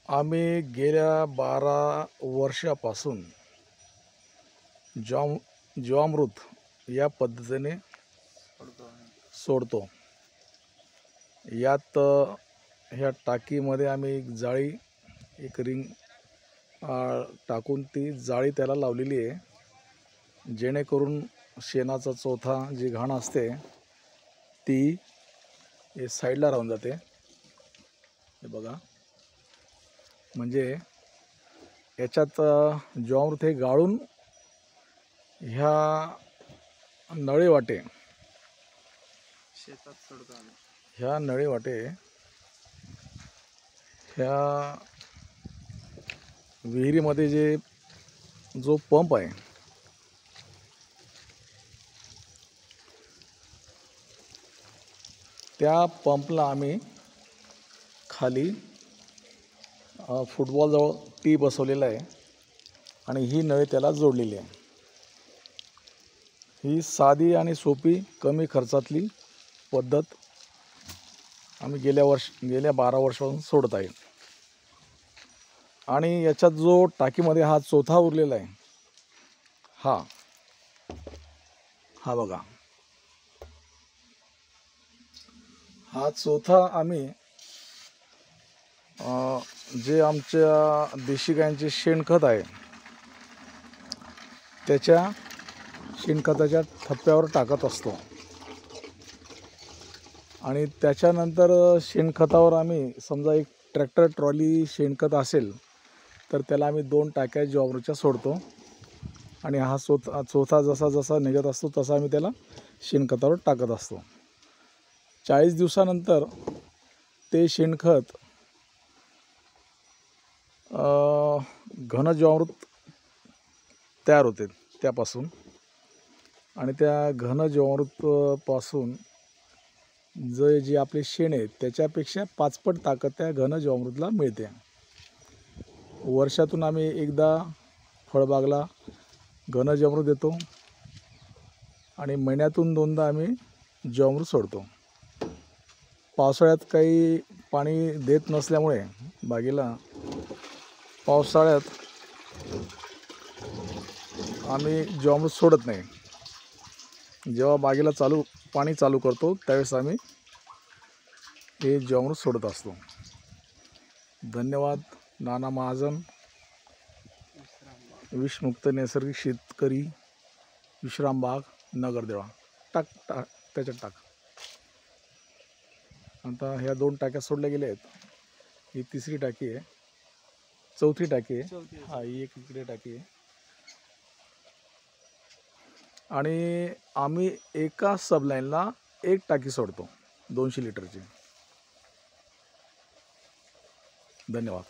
आम्ही गेल्या 12 वर्षापासून जीवामृत या पद्धतीने सोडतो। यात ह्या टाकीमध्ये आम्ही एक जाळी, एक रिंग टाकून ती जाळी त्याला लावलेली आहे, जेणेकरून शेणाचा चोथा जी घाण असते ती साईडला राहून जाते। हे बघा, म्हणजे याच्यात जीवामृत हे गाळून ह्या नळे वाटे शेतात सोडतो आम्ही। ह्या नळे वाटे ह्या विहिरीमध्ये जो पंप आहे त्या पंपला आम्ही खाली फुटबॉलजवळ टी बसवलेला आहे आणि ही नळी त्याला जोडलेली आहे। ही साधी आणि सोपी कमी खर्चातली पद्धत आम्ही गेल्या 12 वर्षापासून सोडत आहे। आणि याच्यात जो टाकीमध्ये हा चोथा उरलेला आहे, हा बघा, हा चोथा आम्ही जे आमच्या देशी गायांचे शेणखत आहे त्याच्या शेणखताच्या थप्प्यावर टाकत असतो। आणि त्याच्यानंतर शेणखतावर आम्ही समजा एक ट्रॅक्टर ट्रॉली शेणखत असेल तर त्याला आम्ही 2 टाक्या जीवामृतच्या सोडतो आणि हा चोथा जसा जसा निघत असतो तसा आम्ही त्याला शेणखतावर टाकत असतो। 40 दिवसानंतर ते शेणखत घन जीवामृत तयार होते त्यापासून, आणि त्या घन जीवामृतपासून जे आपले शेण आहे त्याच्यापेक्षा 5 पट ताकद त्या घन जीवामृतला मिळते। वर्षातून आम्ही एकदा फळबागला घन जीवामृत देतो आणि महिन्यातून 2दा आम्ही जीवामृत सोडतो। पावसाळ्यात काही पाणी देत नसल्यामुळे बागेला पावसाळ्यात आम्ही जीवामृत सोडत नाही। जेव्हा बागेला पाणी चालू करतो त्यावेळेस आम्ही हे जीवामृत सोडत असतो। धन्यवाद। नाना महाजन, विषमुक्त नैसर्गिक शेतकरी, विश्रामबाग, नगरदेवा। त्याच्यात टाक। आता ह्या 2 टाक्या सोडल्या गेल्या आहेत, ही 3री टाकी आहे, 4थी टाकी आहे, ही एक इकडे टाकी आहे। आणि आम्ही एका सबलाईनला 1 टाकी सोडतो 200 लिटरची। धन्यवाद।